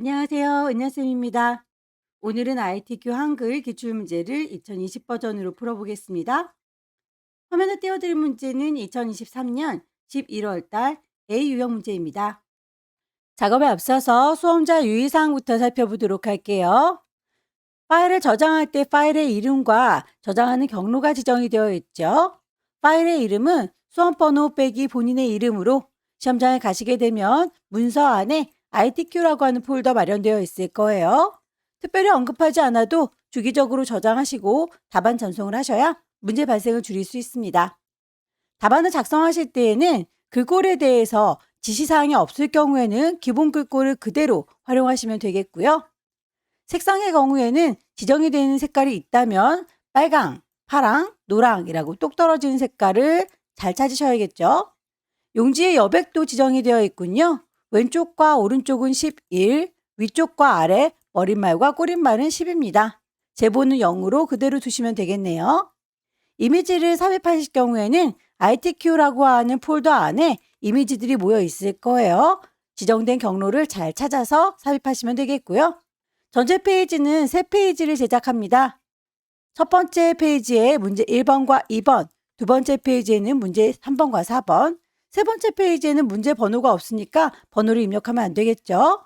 안녕하세요. 은하쌤입니다. 오늘은 ITQ 한글 기출문제를 2020 버전으로 풀어보겠습니다. 화면에 띄워드린 문제는 2023년 11월 달 A 유형 문제입니다. 작업에 앞서서 수험자 유의사항부터 살펴보도록 할게요. 파일을 저장할 때 파일의 이름과 저장하는 경로가 지정이 되어 있죠. 파일의 이름은 수험번호 빼기 본인의 이름으로 시험장에 가시게 되면 문서 안에 ITQ라고 하는 폴더 마련되어 있을 거예요. 특별히 언급하지 않아도 주기적으로 저장하시고 답안 전송을 하셔야 문제 발생을 줄일 수 있습니다. 답안을 작성하실 때에는 글꼴에 대해서 지시사항이 없을 경우에는 기본 글꼴을 그대로 활용하시면 되겠고요. 색상의 경우에는 지정이 되는 색깔이 있다면 빨강, 파랑, 노랑이라고 똑 떨어지는 색깔을 잘 찾으셔야겠죠. 용지의 여백도 지정이 되어 있군요. 왼쪽과 오른쪽은 11, 위쪽과 아래, 머릿말과 꼬릿말은 10입니다. 제보는 0으로 그대로 두시면 되겠네요. 이미지를 삽입하실 경우에는 ITQ라고 하는 폴더 안에 이미지들이 모여 있을 거예요. 지정된 경로를 잘 찾아서 삽입하시면 되겠고요. 전체 페이지는 3페이지를 제작합니다. 첫 번째 페이지에 문제 1번과 2번, 두 번째 페이지에는 문제 3번과 4번, 세 번째 페이지에는 문제 번호가 없으니까 번호를 입력하면 안 되겠죠.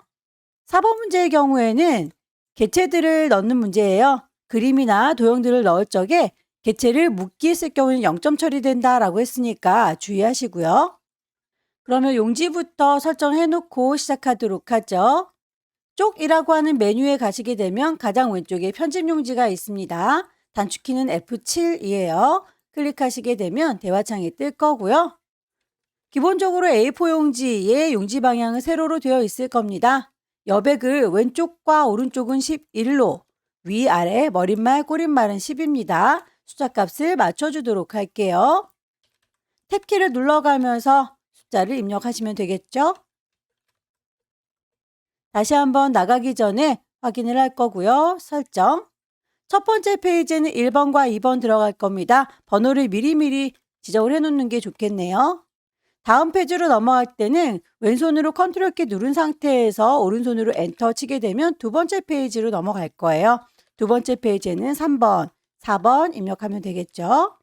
4번 문제의 경우에는 개체들을 넣는 문제예요. 그림이나 도형들을 넣을 적에 개체를 묶기했을 경우에는 0점 처리된다라고 했으니까 주의하시고요. 그러면 용지부터 설정해 놓고 시작하도록 하죠. 쪽이라고 하는 메뉴에 가시게 되면 가장 왼쪽에 편집 용지가 있습니다. 단축키는 F7이에요. 클릭하시게 되면 대화창이 뜰 거고요. 기본적으로 A4 용지의 용지 방향은 세로로 되어 있을 겁니다. 여백을 왼쪽과 오른쪽은 11로, 위아래 머릿말, 꼬릿말은 10입니다. 숫자값을 맞춰주도록 할게요. 탭키를 눌러가면서 숫자를 입력하시면 되겠죠? 다시 한번 나가기 전에 확인을 할 거고요. 설정. 첫 번째 페이지에는 1번과 2번 들어갈 겁니다. 번호를 미리미리 지정을 해놓는 게 좋겠네요. 다음 페이지로 넘어갈 때는 왼손으로 컨트롤 키 누른 상태에서 오른손으로 엔터 치게 되면 두 번째 페이지로 넘어갈 거예요. 두 번째 페이지에는 3번, 4번 입력하면 되겠죠.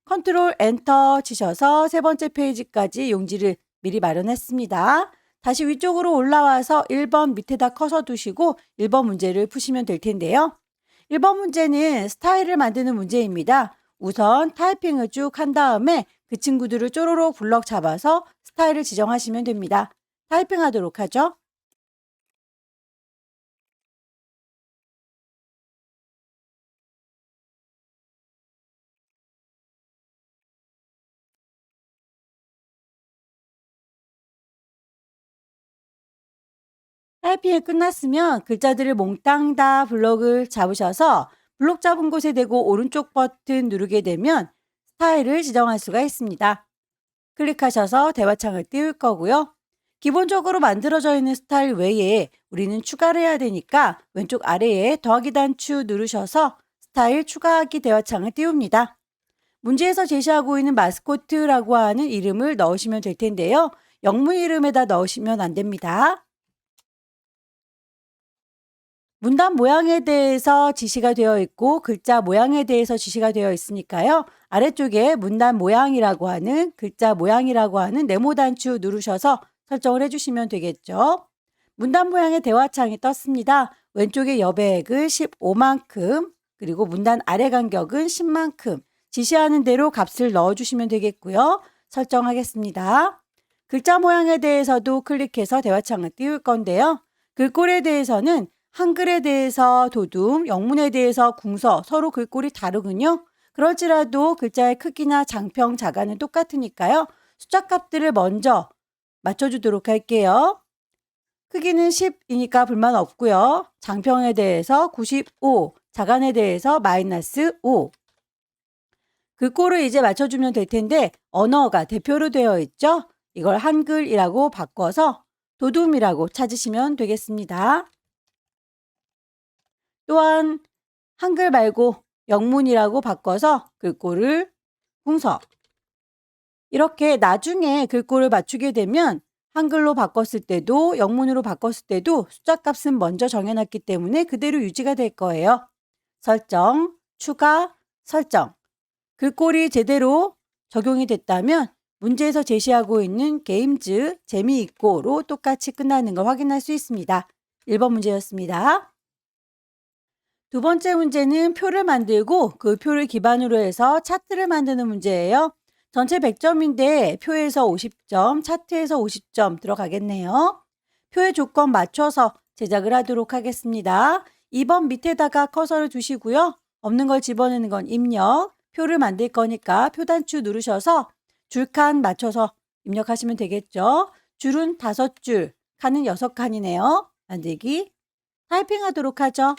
컨트롤 엔터 치셔서 세 번째 페이지까지 용지를 미리 마련했습니다. 다시 위쪽으로 올라와서 1번 밑에다 커서 두시고 1번 문제를 푸시면 될 텐데요. 1번 문제는 스타일을 만드는 문제입니다. 우선 타이핑을 쭉 한 다음에 그 친구들을 쪼로록 블럭 잡아서 스타일을 지정하시면 됩니다. 타이핑 하도록 하죠. 타이핑이 끝났으면 글자들을 몽땅 다 블럭을 잡으셔서 블럭 잡은 곳에 대고 오른쪽 버튼 누르게 되면 스타일을 지정할 수가 있습니다. 클릭하셔서 대화창을 띄울 거고요. 기본적으로 만들어져 있는 스타일 외에 우리는 추가를 해야 되니까 왼쪽 아래에 더하기 단추 누르셔서 스타일 추가하기 대화창을 띄웁니다. 문제에서 제시하고 있는 마스코트라고 하는 이름을 넣으시면 될 텐데요. 영문 이름에다 넣으시면 안 됩니다. 문단 모양에 대해서 지시가 되어 있고 글자 모양에 대해서 지시가 되어 있으니까요. 아래쪽에 문단 모양이라고 하는 글자 모양이라고 하는 네모 단추 누르셔서 설정을 해주시면 되겠죠. 문단 모양의 대화창이 떴습니다. 왼쪽에 여백을 15만큼 그리고 문단 아래 간격은 10만큼 지시하는 대로 값을 넣어주시면 되겠고요. 설정하겠습니다. 글자 모양에 대해서도 클릭해서 대화창을 띄울 건데요. 글꼴에 대해서는 한글에 대해서 도둠, 영문에 대해서 궁서 서로 글꼴이 다르군요. 그럴지라도 글자의 크기나 장평, 자가는 똑같으니까요. 숫자 값들을 먼저 맞춰주도록 할게요. 크기는 10이니까 불만 없고요. 장평에 대해서 95, 자간에 대해서 -5. 글꼴을 이제 맞춰주면 될 텐데 언어가 대표로 되어 있죠. 이걸 한글이라고 바꿔서 도둠이라고 찾으시면 되겠습니다. 또한 한글 말고 영문이라고 바꿔서 글꼴을 궁서. 이렇게 나중에 글꼴을 맞추게 되면 한글로 바꿨을 때도 영문으로 바꿨을 때도 숫자 값은 먼저 정해놨기 때문에 그대로 유지가 될 거예요. 설정, 추가, 설정. 글꼴이 제대로 적용이 됐다면 문제에서 제시하고 있는 게임즈, 재미있고로 똑같이 끝나는 걸 확인할 수 있습니다. 1번 문제였습니다. 두 번째 문제는 표를 만들고 그 표를 기반으로 해서 차트를 만드는 문제예요. 전체 100점인데 표에서 50점, 차트에서 50점 들어가겠네요. 표의 조건 맞춰서 제작을 하도록 하겠습니다. 2번 밑에다가 커서를 두시고요. 없는 걸 집어넣는 건 입력. 표를 만들 거니까 표단추 누르셔서 줄칸 맞춰서 입력하시면 되겠죠. 줄은 5줄, 칸은 6칸이네요. 만들기. 타이핑하도록 하죠.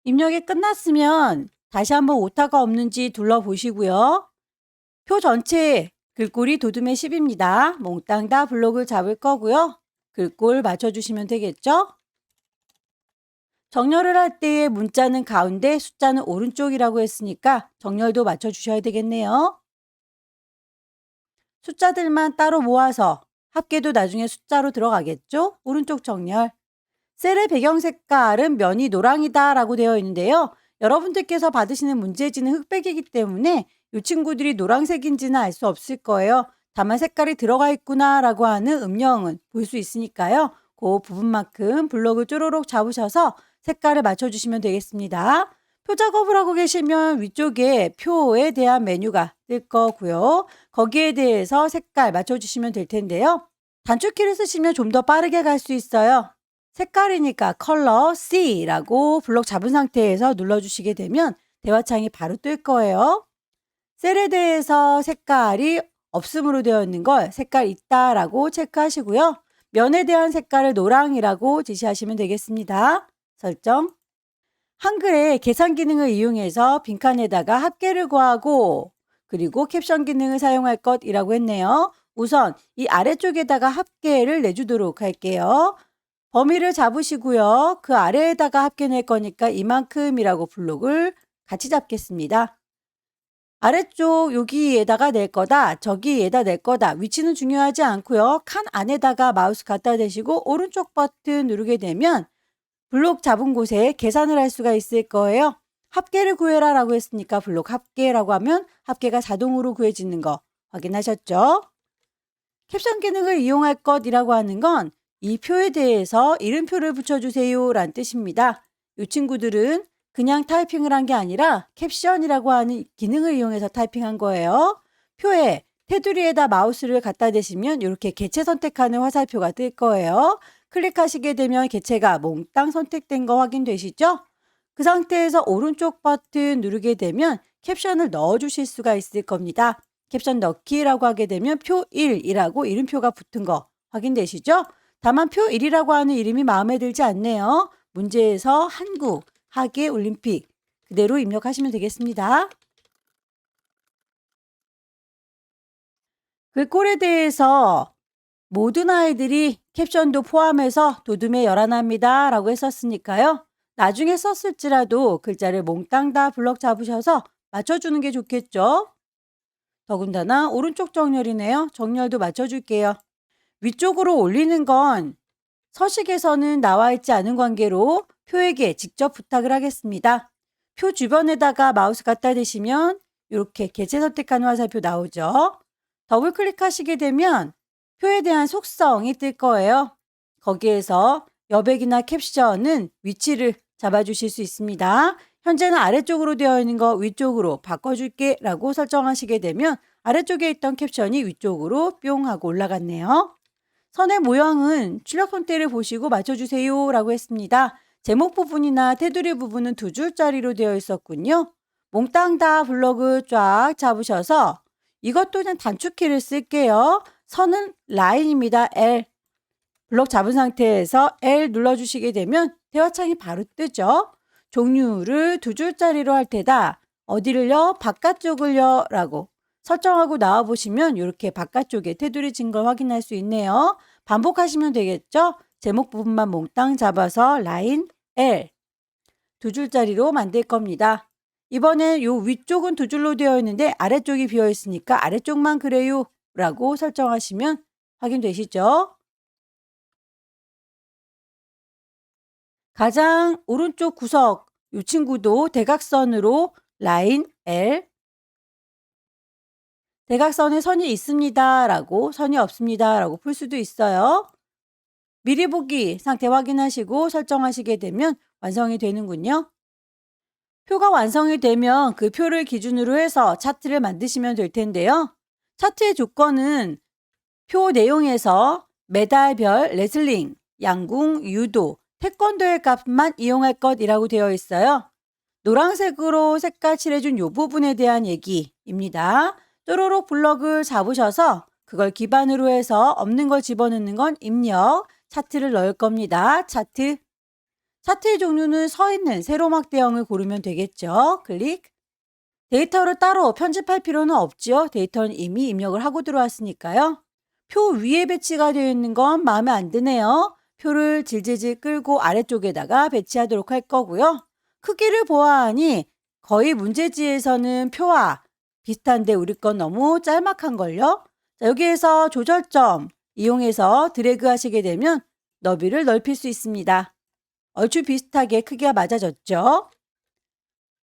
입력이 끝났으면 다시 한번 오타가 없는지 둘러보시고요. 표 전체 글꼴이 도둠의 10입니다. 몽땅 다 블록을 잡을 거고요. 글꼴 맞춰주시면 되겠죠? 정렬을 할 때의 문자는 가운데, 숫자는 오른쪽이라고 했으니까 정렬도 맞춰주셔야 되겠네요. 숫자들만 따로 모아서 합계도 나중에 숫자로 들어가겠죠? 오른쪽 정렬. 셀의 배경 색깔은 면이 노랑이다 라고 되어 있는데요. 여러분들께서 받으시는 문제지는 흑백이기 때문에 이 친구들이 노란색인지는 알 수 없을 거예요. 다만 색깔이 들어가 있구나 라고 하는 음영은 볼 수 있으니까요. 그 부분만큼 블록을 쪼로록 잡으셔서 색깔을 맞춰주시면 되겠습니다. 표 작업을 하고 계시면 위쪽에 표에 대한 메뉴가 뜰 거고요. 거기에 대해서 색깔 맞춰주시면 될 텐데요. 단축키를 쓰시면 좀 더 빠르게 갈 수 있어요. 색깔이니까 컬러 C라고 블록 잡은 상태에서 눌러주시게 되면 대화창이 바로 뜰 거예요. 셀에 대해서 색깔이 없음으로 되어 있는 걸 색깔 있다라고 체크하시고요. 면에 대한 색깔을 노랑이라고 지시하시면 되겠습니다. 설정. 한글의 계산 기능을 이용해서 빈칸에다가 합계를 구하고 그리고 캡션 기능을 사용할 것이라고 했네요. 우선 이 아래쪽에다가 합계를 내주도록 할게요. 범위를 잡으시고요. 그 아래에다가 합계 낼 거니까 이만큼이라고 블록을 같이 잡겠습니다. 아래쪽 여기에다가 낼 거다, 저기에다 낼 거다. 위치는 중요하지 않고요. 칸 안에다가 마우스 갖다 대시고 오른쪽 버튼 누르게 되면 블록 잡은 곳에 계산을 할 수가 있을 거예요. 합계를 구해라 라고 했으니까 블록 합계라고 하면 합계가 자동으로 구해지는 거 확인하셨죠? 캡션 기능을 이용할 것이라고 하는 건 이 표에 대해서 이름표를 붙여주세요 라는 뜻입니다. 이 친구들은 그냥 타이핑을 한 게 아니라 캡션이라고 하는 기능을 이용해서 타이핑한 거예요. 표에 테두리에다 마우스를 갖다 대시면 이렇게 개체 선택하는 화살표가 뜰 거예요. 클릭하시게 되면 개체가 몽땅 선택된 거 확인되시죠? 그 상태에서 오른쪽 버튼 누르게 되면 캡션을 넣어주실 수가 있을 겁니다. 캡션 넣기라고 하게 되면 표 1이라고 이름표가 붙은 거 확인되시죠? 다만 표 1이라고 하는 이름이 마음에 들지 않네요. 문제에서 한국, 하계, 올림픽 그대로 입력하시면 되겠습니다. 글꼴에 대해서 모든 아이들이 캡션도 포함해서 도둠의 열하나입니다 라고 했었으니까요. 나중에 썼을지라도 글자를 몽땅 다 블럭 잡으셔서 맞춰주는 게 좋겠죠. 더군다나 오른쪽 정렬이네요. 정렬도 맞춰줄게요. 위쪽으로 올리는 건 서식에서는 나와 있지 않은 관계로 표에게 직접 부탁을 하겠습니다. 표 주변에다가 마우스 갖다 대시면 이렇게 개체 선택한 화살표 나오죠. 더블 클릭하시게 되면 표에 대한 속성이 뜰 거예요. 거기에서 여백이나 캡션은 위치를 잡아주실 수 있습니다. 현재는 아래쪽으로 되어 있는 거 위쪽으로 바꿔줄게 라고 설정하시게 되면 아래쪽에 있던 캡션이 위쪽으로 뿅 하고 올라갔네요. 선의 모양은 출력 선택을 보시고 맞춰주세요 라고 했습니다. 제목 부분이나 테두리 부분은 2줄짜리로 되어 있었군요. 몽땅 다 블럭을 쫙 잡으셔서 이것도 그냥 단축키를 쓸게요. 선은 라인입니다. L. 블럭 잡은 상태에서 L 눌러주시게 되면 대화창이 바로 뜨죠. 종류를 2줄짜리로 할 테다. 어디를요? 바깥쪽을요? 라고 설정하고 나와보시면 이렇게 바깥쪽에 테두리 진 걸 확인할 수 있네요. 반복하시면 되겠죠? 제목 부분만 몽땅 잡아서 라인 L 2줄짜리로 만들 겁니다. 이번엔 요 위쪽은 2줄로 되어 있는데 아래쪽이 비어 있으니까 아래쪽만 그래요 라고 설정하시면 확인되시죠? 가장 오른쪽 구석 이 친구도 대각선으로 라인 L 대각선에 선이 있습니다 라고 선이 없습니다 라고 풀 수도 있어요. 미리 보기 상태 확인하시고 설정하시게 되면 완성이 되는군요. 표가 완성이 되면 그 표를 기준으로 해서 차트를 만드시면 될 텐데요. 차트의 조건은 표 내용에서 메달별, 레슬링, 양궁, 유도, 태권도의 값만 이용할 것이라고 되어 있어요. 노란색으로 색깔 칠해준 이 부분에 대한 얘기입니다. 쪼로록 블럭을 잡으셔서 그걸 기반으로 해서 없는 걸 집어넣는 건 입력, 차트를 넣을 겁니다. 차트. 차트의 종류는 서 있는 세로막 대형을 고르면 되겠죠. 클릭. 데이터를 따로 편집할 필요는 없죠. 데이터는 이미 입력을 하고 들어왔으니까요. 표 위에 배치가 되어 있는 건 마음에 안 드네요. 표를 질질질 끌고 아래쪽에다가 배치하도록 할 거고요. 크기를 보아하니 거의 문제지에서는 표와 비슷한데 우리 건 너무 짤막한걸요. 자, 여기에서 조절점 이용해서 드래그 하시게 되면 너비를 넓힐 수 있습니다. 얼추 비슷하게 크기가 맞아졌죠.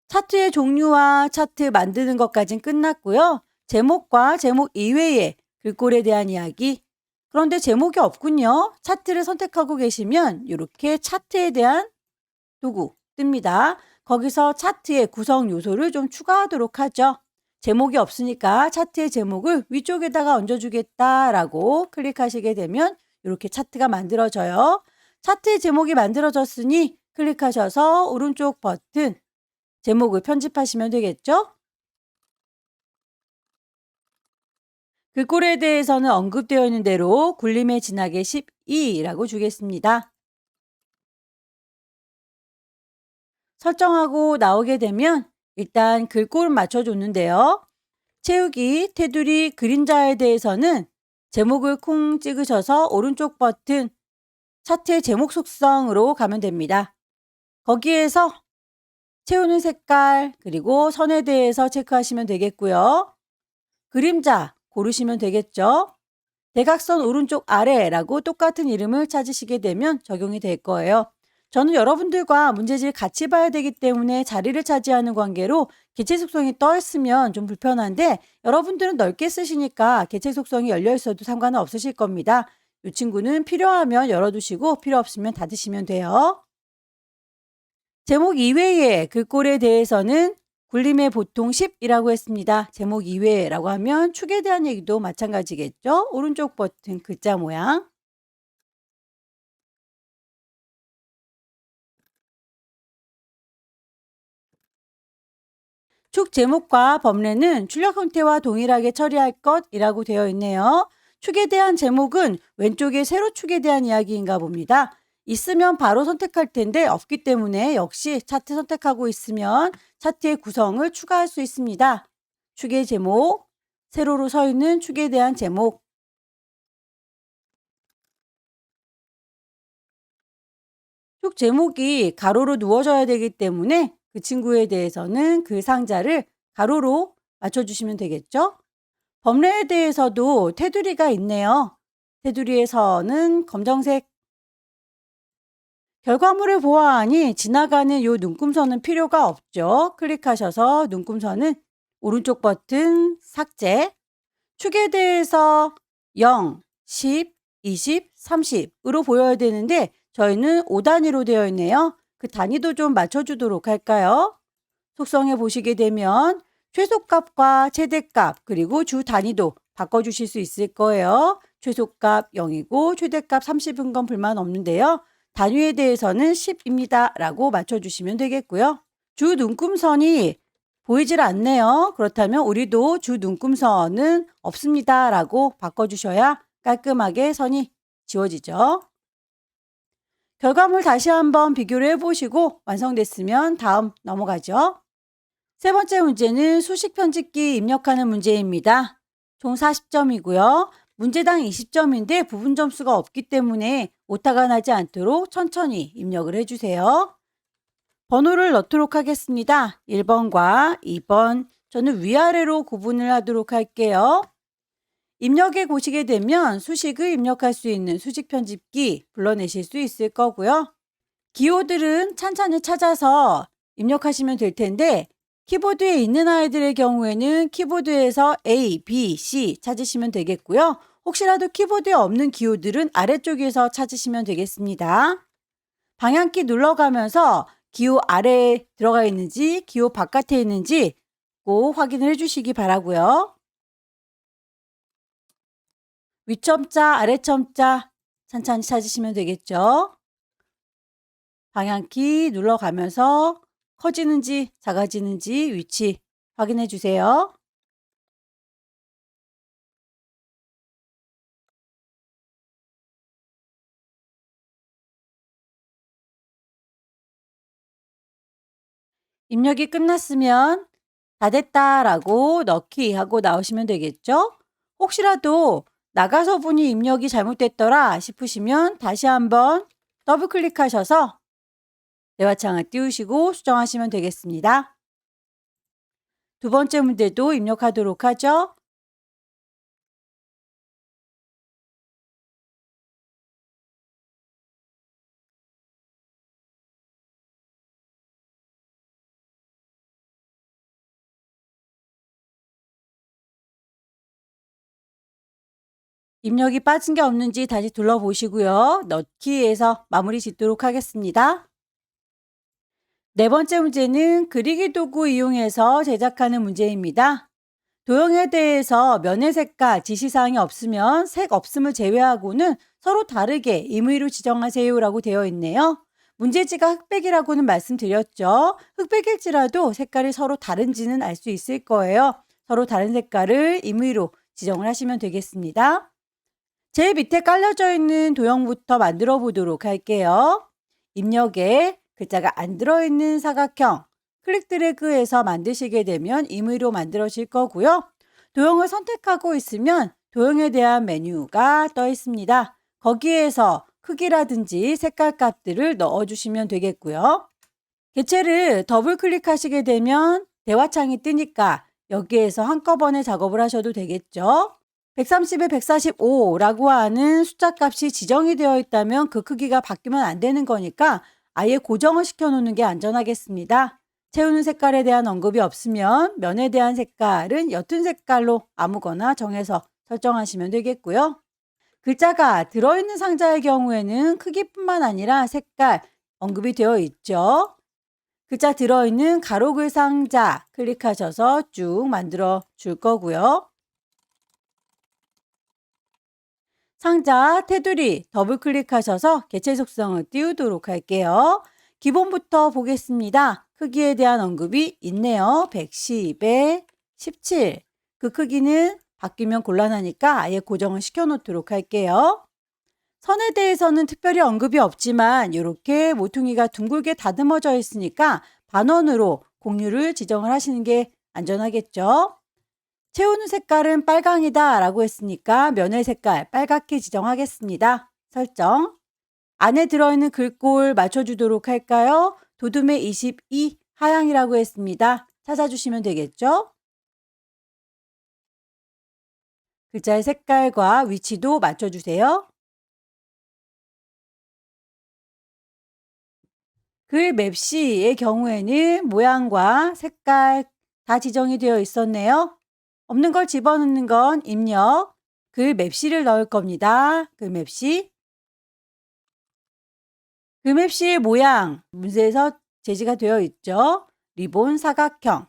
차트의 종류와 차트 만드는 것까진 끝났고요. 제목과 제목 이외의 글꼴에 대한 이야기. 그런데 제목이 없군요. 차트를 선택하고 계시면 이렇게 차트에 대한 도구 뜹니다. 거기서 차트의 구성 요소를 좀 추가하도록 하죠. 제목이 없으니까 차트의 제목을 위쪽에다가 얹어주겠다라고 클릭하시게 되면 이렇게 차트가 만들어져요. 차트의 제목이 만들어졌으니 클릭하셔서 오른쪽 버튼 제목을 편집하시면 되겠죠? 글꼴에 대해서는 언급되어 있는 대로 굴림의 진하게 12라고 주겠습니다. 설정하고 나오게 되면 일단 글꼴 맞춰줬는데요. 채우기, 테두리, 그림자에 대해서는 제목을 콩 찍으셔서 오른쪽 버튼 차트의 제목 속성으로 가면 됩니다. 거기에서 채우는 색깔 그리고 선에 대해서 체크하시면 되겠고요. 그림자 고르시면 되겠죠. 대각선 오른쪽 아래라고 똑같은 이름을 찾으시게 되면 적용이 될 거예요. 저는 여러분들과 문제지를 같이 봐야 되기 때문에 자리를 차지하는 관계로 개체 속성이 떠 있으면 좀 불편한데 여러분들은 넓게 쓰시니까 개체 속성이 열려 있어도 상관은 없으실 겁니다. 이 친구는 필요하면 열어두시고 필요 없으면 닫으시면 돼요. 제목 이외의 글꼴에 대해서는 굴림의 보통 10이라고 했습니다. 제목 이외라고 하면 축에 대한 얘기도 마찬가지겠죠. 오른쪽 버튼 글자 모양. 축 제목과 범례는 출력 형태와 동일하게 처리할 것이라고 되어 있네요. 축에 대한 제목은 왼쪽의 세로축에 대한 이야기인가 봅니다. 있으면 바로 선택할 텐데 없기 때문에 역시 차트 선택하고 있으면 차트의 구성을 추가할 수 있습니다. 축의 제목, 세로로 서 있는 축에 대한 제목. 축 제목이 가로로 누워져야 되기 때문에 그 친구에 대해서는 그 상자를 가로로 맞춰주시면 되겠죠? 범례에 대해서도 테두리가 있네요. 테두리에서는 검정색 결과물을 보아하니 지나가는 요 눈금선은 필요가 없죠. 클릭하셔서 눈금선은 오른쪽 버튼 삭제 축에 대해서 0, 10, 20, 30으로 보여야 되는데 저희는 5단위로 되어 있네요. 그 단위도 좀 맞춰주도록 할까요? 속성에 보시게 되면 최소값과 최대값 그리고 주 단위도 바꿔주실 수 있을 거예요. 최소값 0이고 최대값 30인 건 불만 없는데요. 단위에 대해서는 10입니다. 라고 맞춰주시면 되겠고요. 주 눈금선이 보이질 않네요. 그렇다면 우리도 주 눈금선은 없습니다. 라고 바꿔주셔야 깔끔하게 선이 지워지죠. 결과물 다시 한번 비교를 해보시고 완성됐으면 다음 넘어가죠. 세 번째 문제는 수식 편집기 입력하는 문제입니다. 총 40점이고요. 문제당 20점인데 부분 점수가 없기 때문에 오타가 나지 않도록 천천히 입력을 해주세요. 번호를 넣도록 하겠습니다. 1번과 2번. 저는 위아래로 구분을 하도록 할게요. 입력에 보시게 되면 수식을 입력할 수 있는 수식 편집기 불러내실 수 있을 거고요. 기호들은 찬찬히 찾아서 입력하시면 될 텐데 키보드에 있는 아이들의 경우에는 키보드에서 A, B, C 찾으시면 되겠고요. 혹시라도 키보드에 없는 기호들은 아래쪽에서 찾으시면 되겠습니다. 방향키 눌러가면서 기호 아래에 들어가 있는지 기호 바깥에 있는지 꼭 확인을 해주시기 바라고요. 위첨자, 아래첨자 찬찬히 찾으시면 되겠죠. 방향키 눌러가면서 커지는지 작아지는지 위치 확인해 주세요. 입력이 끝났으면 다 됐다라고 넣기 하고 나오시면 되겠죠? 혹시라도 나가서 보니 입력이 잘못됐더라 싶으시면 다시 한번 더블 클릭하셔서 대화창을 띄우시고 수정하시면 되겠습니다. 두 번째 문제도 입력하도록 하죠. 입력이 빠진 게 없는지 다시 둘러보시고요. 넣기에서 마무리 짓도록 하겠습니다. 네 번째 문제는 그리기 도구 이용해서 제작하는 문제입니다. 도형에 대해서 면의 색깔 지시사항이 없으면 색 없음을 제외하고는 서로 다르게 임의로 지정하세요라고 되어 있네요. 문제지가 흑백이라고는 말씀드렸죠. 흑백일지라도 색깔이 서로 다른지는 알 수 있을 거예요. 서로 다른 색깔을 임의로 지정을 하시면 되겠습니다. 제일 밑에 깔려져 있는 도형부터 만들어 보도록 할게요. 입력에 글자가 안 들어있는 사각형 클릭 드래그해서 만드시게 되면 임의로 만들어질 거고요. 도형을 선택하고 있으면 도형에 대한 메뉴가 떠 있습니다. 거기에서 크기라든지 색깔 값들을 넣어주시면 되겠고요. 개체를 더블 클릭하시게 되면 대화창이 뜨니까 여기에서 한꺼번에 작업을 하셔도 되겠죠. 130에 145라고 하는 숫자 값이 지정이 되어 있다면 그 크기가 바뀌면 안 되는 거니까 아예 고정을 시켜 놓는 게 안전하겠습니다. 채우는 색깔에 대한 언급이 없으면 면에 대한 색깔은 옅은 색깔로 아무거나 정해서 설정하시면 되겠고요. 글자가 들어있는 상자의 경우에는 크기뿐만 아니라 색깔 언급이 되어 있죠. 글자 들어있는 가로글 상자 클릭하셔서 쭉 만들어 줄 거고요. 상자 테두리 더블 클릭하셔서 개체 속성을 띄우도록 할게요. 기본부터 보겠습니다. 크기에 대한 언급이 있네요. 110에 17. 그 크기는 바뀌면 곤란하니까 아예 고정을 시켜 놓도록 할게요. 선에 대해서는 특별히 언급이 없지만 이렇게 모퉁이가 둥글게 다듬어져 있으니까 반원으로 공유를 지정을 하시는 게 안전하겠죠. 채우는 색깔은 빨강이다 라고 했으니까 면의 색깔 빨갛게 지정하겠습니다. 설정. 안에 들어있는 글꼴 맞춰주도록 할까요? 도둠의 22 하향이라고 했습니다. 찾아주시면 되겠죠? 글자의 색깔과 위치도 맞춰주세요. 글 맵시의 경우에는 모양과 색깔 다 지정이 되어 있었네요. 없는 걸 집어넣는 건 입력, 글 맵시를 넣을 겁니다. 글 맵시. 글 맵시의 모양, 문제에서 제시가 되어 있죠. 리본 사각형.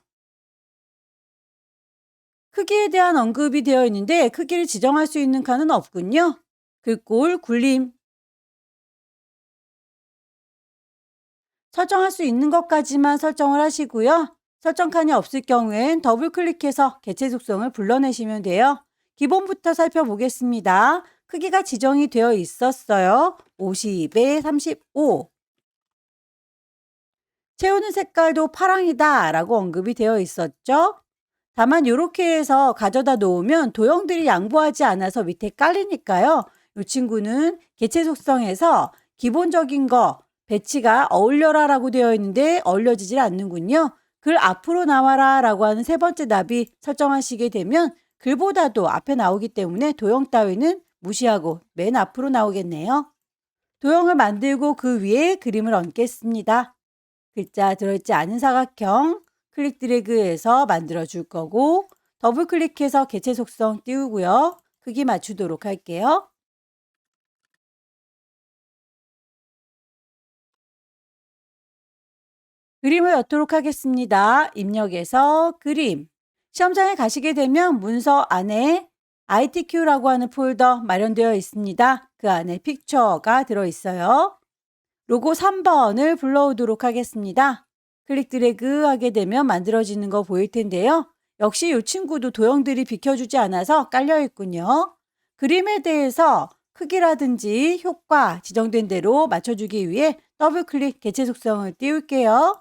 크기에 대한 언급이 되어 있는데 크기를 지정할 수 있는 칸은 없군요. 글꼴 굴림. 설정할 수 있는 것까지만 설정을 하시고요. 설정 칸이 없을 경우엔 더블 클릭해서 개체 속성을 불러내시면 돼요. 기본부터 살펴보겠습니다. 크기가 지정이 되어 있었어요. 50에 35. 채우는 색깔도 파랑이다 라고 언급이 되어 있었죠. 다만 요렇게 해서 가져다 놓으면 도형들이 양보하지 않아서 밑에 깔리니까요. 이 친구는 개체 속성에서 기본적인 거 배치가 어울려라라고 되어 있는데 어울려지질 않는군요. 글 앞으로 나와라라고 하는 세 번째 답이 설정하시게 되면 글보다도 앞에 나오기 때문에 도형 따위는 무시하고 맨 앞으로 나오겠네요. 도형을 만들고 그 위에 그림을 얹겠습니다. 글자 들어있지 않은 사각형 클릭 드래그해서 만들어 줄 거고 더블 클릭해서 개체 속성 띄우고요. 크기 맞추도록 할게요. 그림을 엿도록 하겠습니다. 입력해서 그림. 시험장에 가시게 되면 문서 안에 ITQ라고 하는 폴더 마련되어 있습니다. 그 안에 픽처가 들어있어요. 로고 3번을 불러오도록 하겠습니다. 클릭 드래그 하게 되면 만들어지는 거 보일 텐데요. 역시 이 친구도 도형들이 비켜주지 않아서 깔려 있군요. 그림에 대해서 크기라든지 효과 지정된 대로 맞춰주기 위해 더블 클릭 개체 속성을 띄울게요.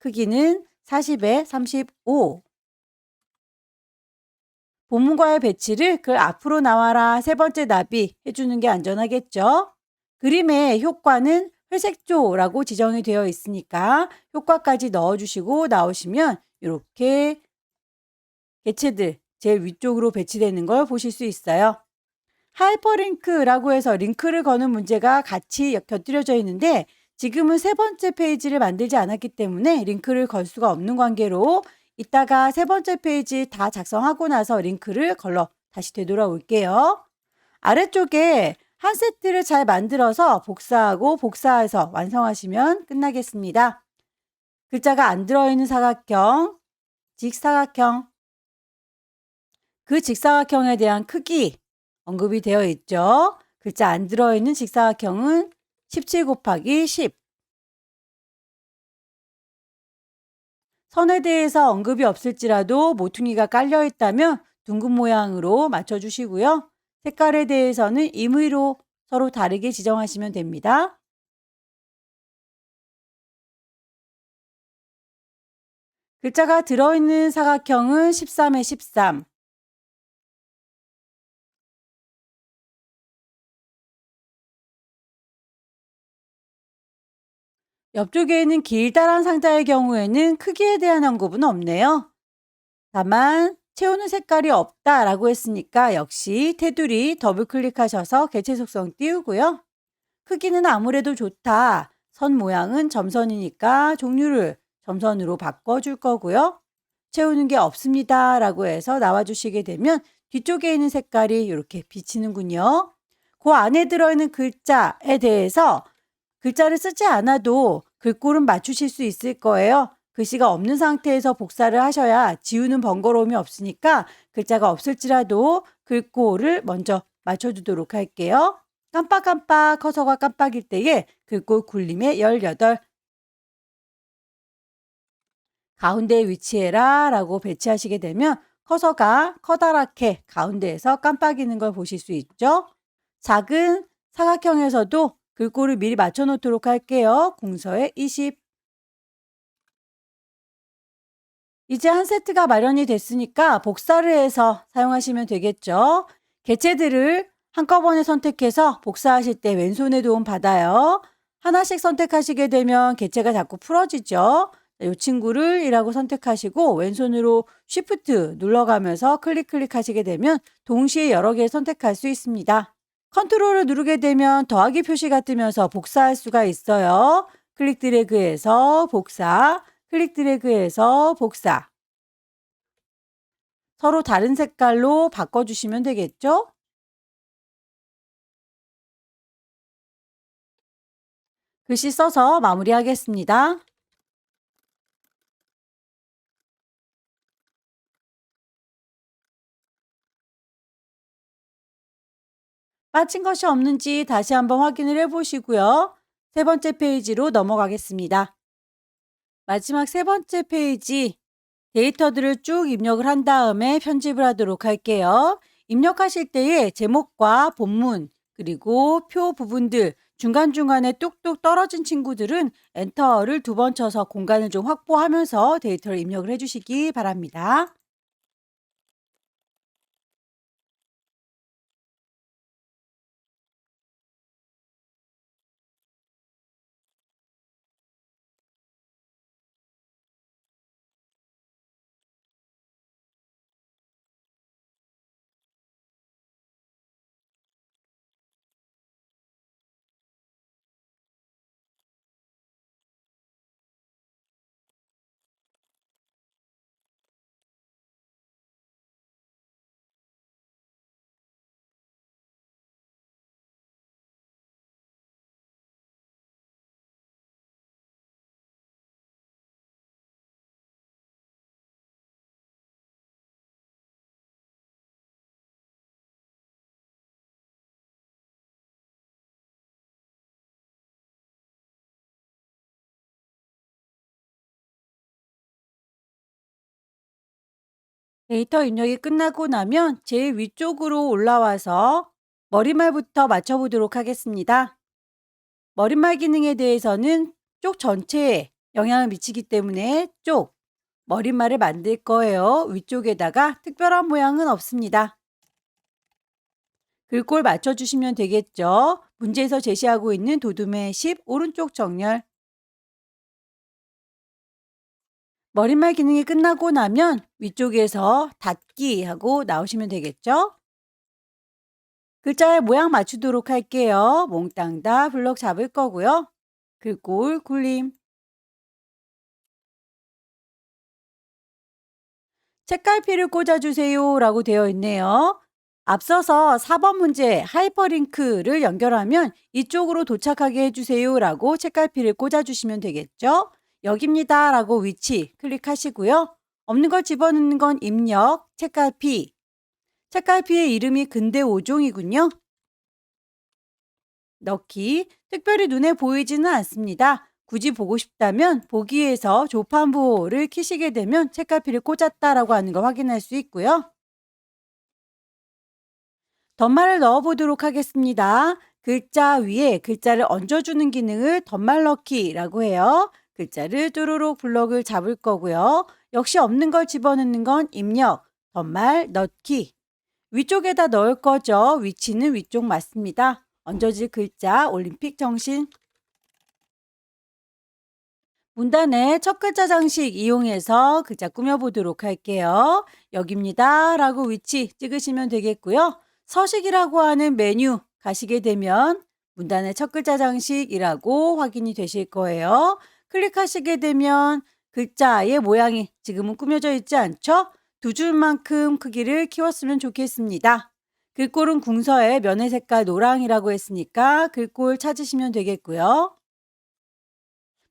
크기는 40에 35. 본문과의 배치를 글 앞으로 나와라 세 번째 나비 해주는 게 안전하겠죠. 그림의 효과는 회색조라고 지정이 되어 있으니까 효과까지 넣어주시고 나오시면 이렇게 개체들 제일 위쪽으로 배치되는 걸 보실 수 있어요. 하이퍼링크라고 해서 링크를 거는 문제가 같이 곁들여져 있는데 지금은 세 번째 페이지를 만들지 않았기 때문에 링크를 걸 수가 없는 관계로 이따가 세 번째 페이지 다 작성하고 나서 링크를 걸러 다시 되돌아올게요. 아래쪽에 한 세트를 잘 만들어서 복사하고 복사해서 완성하시면 끝나겠습니다. 글자가 안 들어있는 사각형, 직사각형, 그 직사각형에 대한 크기 언급이 되어 있죠. 글자 안 들어있는 직사각형은 17 곱하기 10. 선에 대해서 언급이 없을지라도 모퉁이가 깔려 있다면 둥근 모양으로 맞춰주시고요. 색깔에 대해서는 임의로 서로 다르게 지정하시면 됩니다. 글자가 들어있는 사각형은 13에 13. 옆쪽에 있는 길다란 상자의 경우에는 크기에 대한 언급은 없네요. 다만 채우는 색깔이 없다라고 했으니까 역시 테두리 더블 클릭하셔서 개체 속성 띄우고요. 크기는 아무래도 좋다. 선 모양은 점선이니까 종류를 점선으로 바꿔줄 거고요. 채우는 게 없습니다. 라고 해서 나와주시게 되면 뒤쪽에 있는 색깔이 이렇게 비치는군요. 그 안에 들어있는 글자에 대해서 글자를 쓰지 않아도 글꼴은 맞추실 수 있을 거예요. 글씨가 없는 상태에서 복사를 하셔야 지우는 번거로움이 없으니까 글자가 없을지라도 글꼴을 먼저 맞춰주도록 할게요. 깜빡깜빡 커서가 깜빡일 때에 글꼴 굴림에 18. 가운데에 위치해라 라고 배치하시게 되면 커서가 커다랗게 가운데에서 깜빡이는 걸 보실 수 있죠. 작은 사각형에서도 글꼴을 미리 맞춰 놓도록 할게요. 궁서에 20. 이제 한 세트가 마련이 됐으니까 복사를 해서 사용하시면 되겠죠. 개체들을 한꺼번에 선택해서 복사하실 때 왼손의 도움 받아요. 하나씩 선택하시게 되면 개체가 자꾸 풀어지죠. 이 친구를 1하고 선택하시고 왼손으로 Shift 눌러가면서 클릭 하시게 되면 동시에 여러 개 선택할 수 있습니다. 컨트롤을 누르게 되면 더하기 표시가 뜨면서 복사할 수가 있어요. 클릭 드래그해서 복사, 클릭 드래그해서 복사. 서로 다른 색깔로 바꿔주시면 되겠죠? 글씨 써서 마무리하겠습니다. 빠진 것이 없는지 다시 한번 확인을 해보시고요. 세 번째 페이지로 넘어가겠습니다. 마지막 세 번째 페이지 데이터들을 쭉 입력을 한 다음에 편집을 하도록 할게요. 입력하실 때에 제목과 본문 그리고 표 부분들 중간중간에 뚝뚝 떨어진 친구들은 엔터를 2번 쳐서 공간을 좀 확보하면서 데이터를 입력을 해주시기 바랍니다. 데이터 입력이 끝나고 나면 제일 위쪽으로 올라와서 머릿말부터 맞춰보도록 하겠습니다. 머릿말 기능에 대해서는 쪽 전체에 영향을 미치기 때문에 쪽, 머릿말을 만들 거예요. 위쪽에다가 특별한 모양은 없습니다. 글꼴 맞춰주시면 되겠죠. 문제에서 제시하고 있는 도둠의 10 오른쪽 정렬. 머릿말 기능이 끝나고 나면 위쪽에서 닫기 하고 나오시면 되겠죠. 글자의 모양 맞추도록 할게요. 몽땅 다 블럭 잡을 거고요. 글꼴 굴림. 책갈피를 꽂아주세요 라고 되어 있네요. 앞서서 4번 문제 하이퍼링크를 연결하면 이쪽으로 도착하게 해주세요 라고 책갈피를 꽂아주시면 되겠죠. 여기입니다 라고 위치 클릭하시고요. 없는 걸 집어넣는 건 입력, 책갈피. 책갈피의 이름이 근대 5종이군요. 넣기. 특별히 눈에 보이지는 않습니다. 굳이 보고 싶다면 보기에서 조판부호를 키시게 되면 책갈피를 꽂았다라고 하는 거 확인할 수 있고요. 덧말을 넣어보도록 하겠습니다. 글자 위에 글자를 얹어주는 기능을 덧말 넣기라고 해요. 글자를 뚜루룩 블럭을 잡을 거고요. 역시 없는 걸 집어넣는 건 입력, 덧말 넣기. 위쪽에다 넣을 거죠. 위치는 위쪽 맞습니다. 얹어질 글자 올림픽 정신. 문단의 첫 글자 장식 이용해서 글자 꾸며보도록 할게요. 여기입니다 라고 위치 찍으시면 되겠고요. 서식이라고 하는 메뉴 가시게 되면 문단의 첫 글자 장식이라고 확인이 되실 거예요. 클릭하시게 되면 글자의 모양이 지금은 꾸며져 있지 않죠? 두 줄만큼 크기를 키웠으면 좋겠습니다. 글꼴은 궁서에 면의 색깔 노랑이라고 했으니까 글꼴 찾으시면 되겠고요.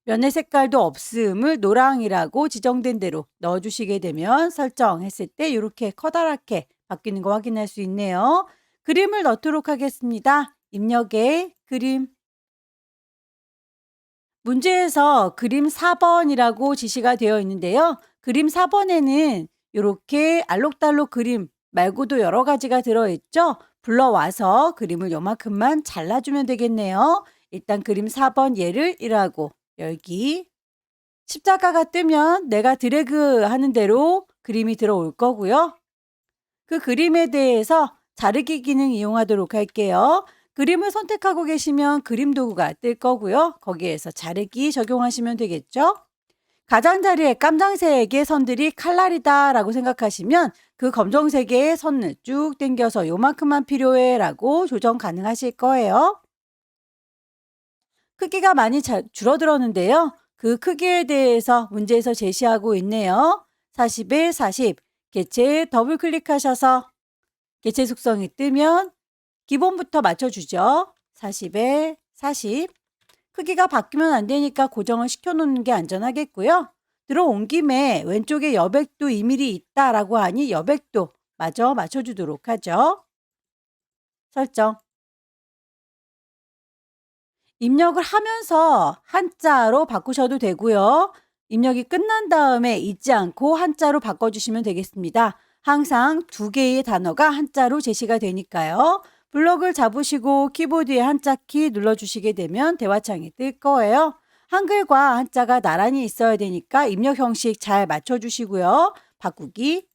면의 색깔도 없음을 노랑이라고 지정된 대로 넣어주시게 되면 설정했을 때 이렇게 커다랗게 바뀌는 거 확인할 수 있네요. 그림을 넣도록 하겠습니다. 입력에 그림. 문제에서 그림 4번이라고 지시가 되어 있는데요. 그림 4번에는 이렇게 알록달록 그림 말고도 여러 가지가 들어있죠. 불러와서 그림을 요만큼만 잘라주면 되겠네요. 일단 그림 4번 예를 1하고 열기. 십자가가 뜨면 내가 드래그 하는 대로 그림이 들어올 거고요. 그 그림에 대해서 자르기 기능 이용하도록 할게요. 그림을 선택하고 계시면 그림 도구가 뜰 거고요. 거기에서 자르기 적용하시면 되겠죠. 가장자리에 깜장색의 선들이 칼날이다 라고 생각하시면 그 검정색의 선을 쭉 당겨서 요만큼만 필요해 라고 조정 가능하실 거예요. 크기가 많이 줄어들었는데요. 그 크기에 대해서 문제에서 제시하고 있네요. 40에 40, 개체에 더블 클릭하셔서 개체 속성이 뜨면 기본부터 맞춰주죠. 40에 40. 크기가 바뀌면 안 되니까 고정을 시켜놓는 게 안전하겠고요. 들어온 김에 왼쪽에 여백도 2mm 있다라고 하니 여백도 마저 맞춰주도록 하죠. 설정. 입력을 하면서 한자로 바꾸셔도 되고요. 입력이 끝난 다음에 잊지 않고 한자로 바꿔주시면 되겠습니다. 항상 두 개의 단어가 한자로 제시가 되니까요. 블럭을 잡으시고 키보드의 한자 키 눌러주시게 되면 대화창이 뜰 거예요. 한글과 한자가 나란히 있어야 되니까 입력 형식 잘 맞춰주시고요. 바꾸기.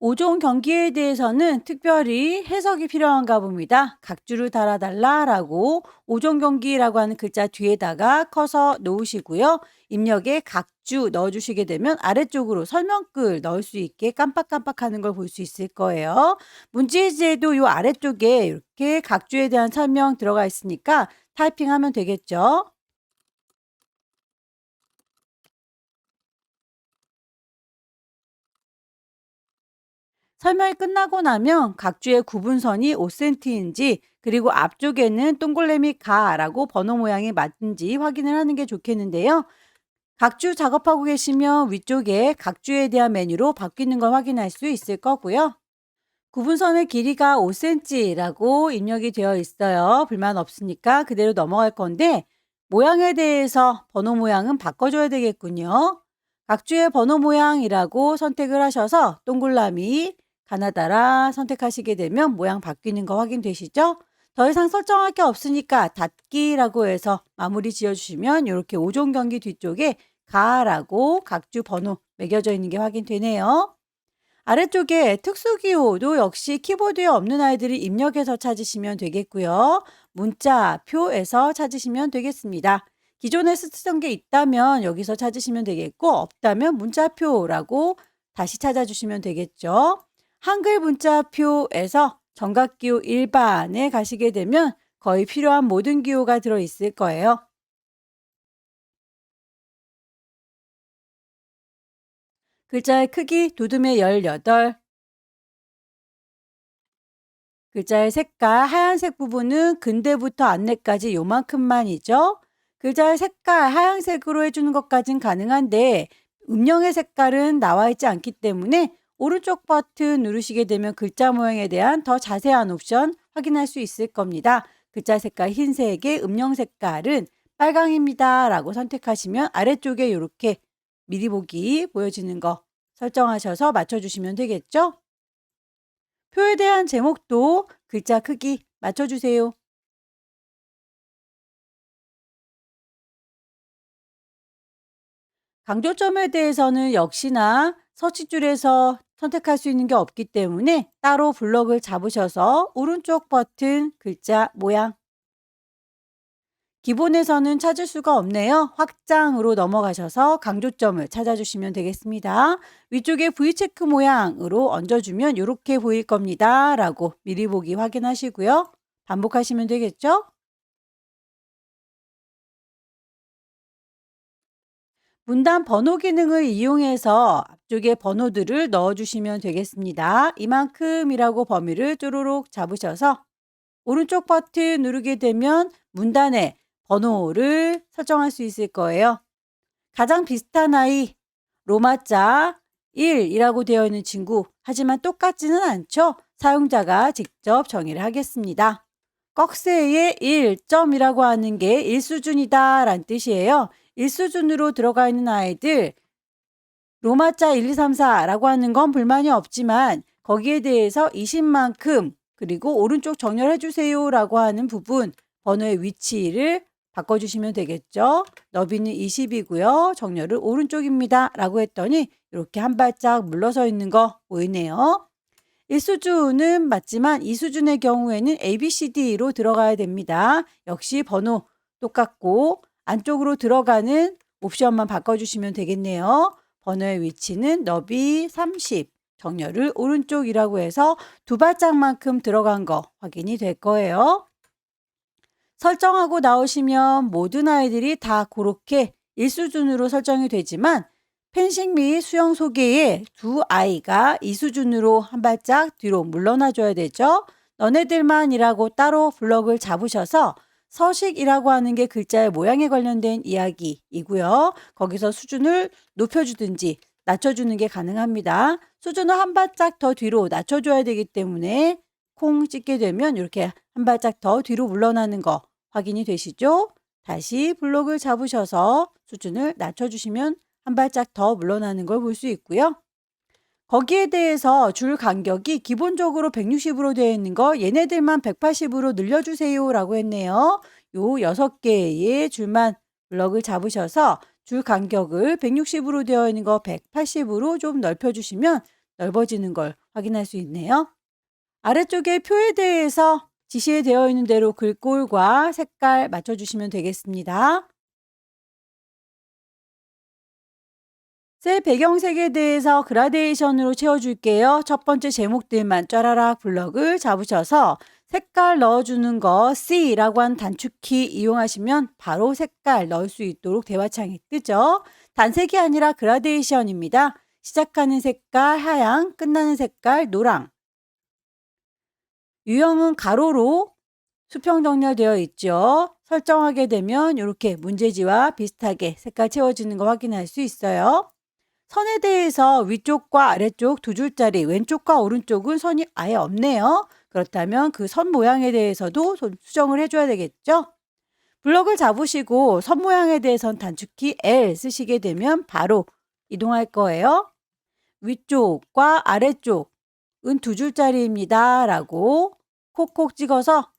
5종 경기에 대해서는 특별히 해석이 필요한가 봅니다. 각주를 달아달라라고 5종 경기라고 하는 글자 뒤에다가 커서 놓으시고요. 입력에 각주 넣어주시게 되면 아래쪽으로 설명글 넣을 수 있게 깜빡깜빡하는 걸 볼 수 있을 거예요. 문제지에도 이 아래쪽에 이렇게 각주에 대한 설명 들어가 있으니까 타이핑하면 되겠죠. 설명이 끝나고 나면 각주의 구분선이 5cm인지 그리고 앞쪽에는 동글레미 가라고 번호 모양이 맞는지 확인을 하는 게 좋겠는데요. 각주 작업하고 계시면 위쪽에 각주에 대한 메뉴로 바뀌는 걸 확인할 수 있을 거고요. 구분선의 길이가 5cm라고 입력이 되어 있어요. 불만 없으니까 그대로 넘어갈 건데 모양에 대해서 번호 모양은 바꿔줘야 되겠군요. 각주의 번호 모양이라고 선택을 하셔서 동글라미, 가나다라 선택하시게 되면 모양 바뀌는 거 확인되시죠? 더 이상 설정할 게 없으니까 닫기라고 해서 마무리 지어주시면 이렇게 5종 경기 뒤쪽에 가라고 각주 번호 매겨져 있는 게 확인되네요. 아래쪽에 특수기호도 역시 키보드에 없는 아이들이 입력해서 찾으시면 되겠고요. 문자표에서 찾으시면 되겠습니다. 기존에 쓰던 게 있다면 여기서 찾으시면 되겠고 없다면 문자표라고 다시 찾아주시면 되겠죠. 한글 문자표에서 정각기호 일반에 가시게 되면 거의 필요한 모든 기호가 들어있을 거예요. 글자의 크기 두둠의 18, 글자의 색깔 하얀색 부분은 근대부터 안내까지 요만큼만이죠. 글자의 색깔 하얀색으로 해주는 것까진 가능한데 음영의 색깔은 나와 있지 않기 때문에 오른쪽 버튼 누르시게 되면 글자 모양에 대한 더 자세한 옵션 확인할 수 있을 겁니다. 글자 색깔 흰색의 음영 색깔은 빨강입니다 라고 선택하시면 아래쪽에 이렇게 미리 보기 보여지는 거 설정하셔서 맞춰주시면 되겠죠. 표에 대한 제목도 글자 크기 맞춰주세요. 강조점에 대해서는 역시나 서식줄에서 선택할 수 있는 게 없기 때문에 따로 블럭을 잡으셔서 오른쪽 버튼 글자 모양 기본에서는 찾을 수가 없네요. 확장으로 넘어가셔서 강조점을 찾아주시면 되겠습니다. 위쪽에 V체크 모양으로 얹어주면 이렇게 보일 겁니다. 라고 미리 보기 확인하시고요. 반복하시면 되겠죠? 문단 번호 기능을 이용해서 앞쪽에 번호들을 넣어주시면 되겠습니다. 이만큼이라고 범위를 쭈루룩 잡으셔서 오른쪽 버튼 누르게 되면 문단에 번호를 설정할 수 있을 거예요. 가장 비슷한 아이 로마자 1이라고 되어 있는 친구 하지만 똑같지는 않죠. 사용자가 직접 정의를 하겠습니다. 꺽쇠의 1점이라고 하는 게 1수준이다 라는 뜻이에요. 1수준으로 들어가 있는 아이들 로마자 1, 2, 3, 4라고 하는 건 불만이 없지만 거기에 대해서 20만큼 그리고 오른쪽 정렬해 주세요 라고 하는 부분 번호의 위치를 바꿔주시면 되겠죠. 너비는 20이고요. 정렬은 오른쪽입니다. 라고 했더니 이렇게 한 발짝 물러서 있는 거 보이네요. 1수준은 맞지만 2수준의 경우에는 ABCD로 들어가야 됩니다. 역시 번호 똑같고 안쪽으로 들어가는 옵션만 바꿔주시면 되겠네요. 번호의 위치는 너비 30, 정렬을 오른쪽이라고 해서 두 발짝만큼 들어간 거 확인이 될 거예요. 설정하고 나오시면 모든 아이들이 다 그렇게 1수준으로 설정이 되지만 펜싱 및 수영 소개에 두 아이가 2수준으로 한 발짝 뒤로 물러나 줘야 되죠. 너네들만이라고 따로 블럭을 잡으셔서 서식이라고 하는 게 글자의 모양에 관련된 이야기이고요. 거기서 수준을 높여주든지 낮춰주는 게 가능합니다. 수준을 한 발짝 더 뒤로 낮춰줘야 되기 때문에 콩 찍게 되면 이렇게 한 발짝 더 뒤로 물러나는 거 확인이 되시죠? 다시 블록을 잡으셔서 수준을 낮춰주시면 한 발짝 더 물러나는 걸 볼 수 있고요. 거기에 대해서 줄 간격이 기본적으로 160으로 되어 있는 거 얘네들만 180으로 늘려주세요 라고 했네요. 요 6개의 줄만 블럭을 잡으셔서 줄 간격을 160으로 되어 있는 거 180으로 좀 넓혀주시면 넓어지는 걸 확인할 수 있네요. 아래쪽에 표에 대해서 지시에 되어 있는 대로 글꼴과 색깔 맞춰주시면 되겠습니다. 셀 배경색에 대해서 그라데이션으로 채워줄게요. 첫 번째 제목들만 짜라락 블럭을 잡으셔서 색깔 넣어주는 거 C라고 한 단축키 이용하시면 바로 색깔 넣을 수 있도록 대화창이 뜨죠. 단색이 아니라 그라데이션입니다. 시작하는 색깔 하양, 끝나는 색깔 노랑. 유형은 가로로 수평 정렬되어 있죠. 설정하게 되면 이렇게 문제지와 비슷하게 색깔 채워지는 거 확인할 수 있어요. 선에 대해서 위쪽과 아래쪽 두 줄짜리 왼쪽과 오른쪽은 선이 아예 없네요. 그렇다면 그 선 모양에 대해서도 수정을 해줘야 되겠죠. 블럭을 잡으시고 선 모양에 대해선 단축키 L 쓰시게 되면 바로 이동할 거예요. 위쪽과 아래쪽은 두 줄짜리입니다. 라고 콕콕 찍어서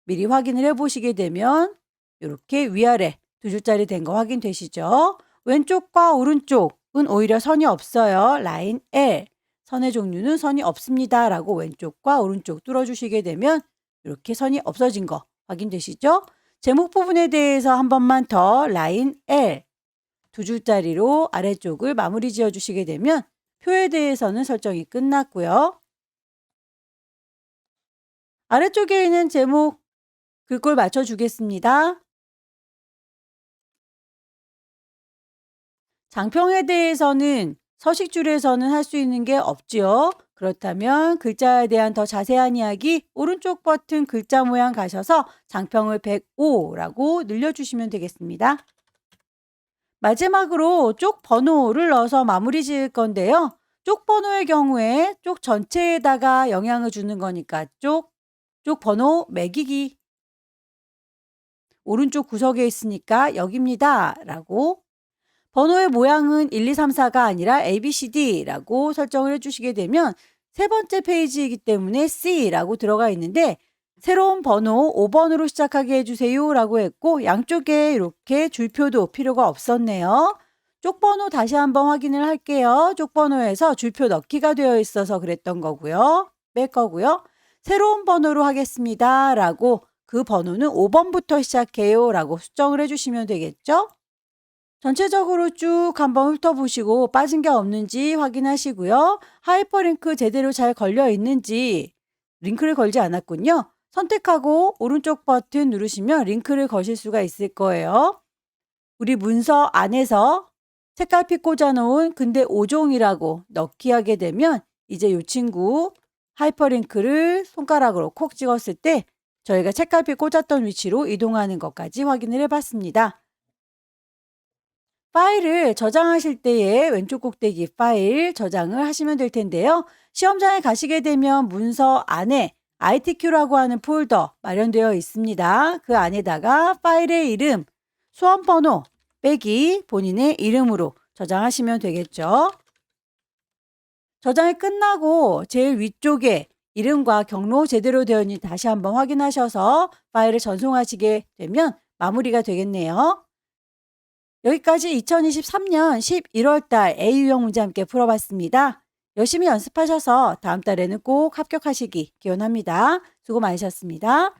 미리 확인을 해보시게 되면 이렇게 위아래 두 줄짜리 된 거 확인되시죠? 왼쪽과 오른쪽은 오히려 선이 없어요. 라인 L. 선의 종류는 선이 없습니다. 라고 왼쪽과 오른쪽 뚫어주시게 되면 이렇게 선이 없어진 거 확인되시죠? 제목 부분에 대해서 한 번만 더 라인 L. 두 줄짜리로 아래쪽을 마무리 지어주시게 되면 표에 대해서는 설정이 끝났고요. 아래쪽에 있는 제목 글꼴 맞춰주겠습니다. 장평에 대해서는 서식줄에서는 할 수 있는 게 없지요. 그렇다면 글자에 대한 더 자세한 이야기 오른쪽 버튼 글자 모양 가셔서 장평을 105라고 늘려주시면 되겠습니다. 마지막으로 쪽 번호를 넣어서 마무리 지을 건데요. 쪽 번호의 경우에 쪽 전체에다가 영향을 주는 거니까 쪽 번호 매기기. 오른쪽 구석에 있으니까 여기입니다. 라고 번호의 모양은 1, 2, 3, 4가 아니라 ABCD라고 설정을 해주시게 되면 세 번째 페이지이기 때문에 C라고 들어가 있는데 새로운 번호 5번으로 시작하게 해주세요 라고 했고 양쪽에 이렇게 줄표도 필요가 없었네요. 쪽번호 다시 한번 확인을 할게요. 쪽번호에서 줄표 넣기가 되어 있어서 그랬던 거고요. 뺄 거고요. 새로운 번호로 하겠습니다 라고 그 번호는 5번부터 시작해요 라고 수정을 해주시면 되겠죠. 전체적으로 쭉 한번 훑어보시고 빠진 게 없는지 확인하시고요. 하이퍼링크 제대로 잘 걸려 있는지 링크를 걸지 않았군요. 선택하고 오른쪽 버튼 누르시면 링크를 거실 수가 있을 거예요. 우리 문서 안에서 책갈피 꽂아놓은 근대 5종이라고 넣기 하게 되면 이제 이 친구 하이퍼링크를 손가락으로 콕 찍었을 때 저희가 책갈피 꽂았던 위치로 이동하는 것까지 확인을 해봤습니다. 파일을 저장하실 때에 왼쪽 꼭대기 파일 저장을 하시면 될 텐데요. 시험장에 가시게 되면 문서 안에 ITQ라고 하는 폴더 마련되어 있습니다. 그 안에다가 파일의 이름, 수험번호 빼기 본인의 이름으로 저장하시면 되겠죠. 저장이 끝나고 제일 위쪽에 이름과 경로 제대로 되어 있는지 다시 한번 확인하셔서 파일을 전송하시게 되면 마무리가 되겠네요. 여기까지 2023년 11월 달 A 유형 문제 함께 풀어봤습니다. 열심히 연습하셔서 다음 달에는 꼭 합격하시기 기원합니다. 수고 많으셨습니다.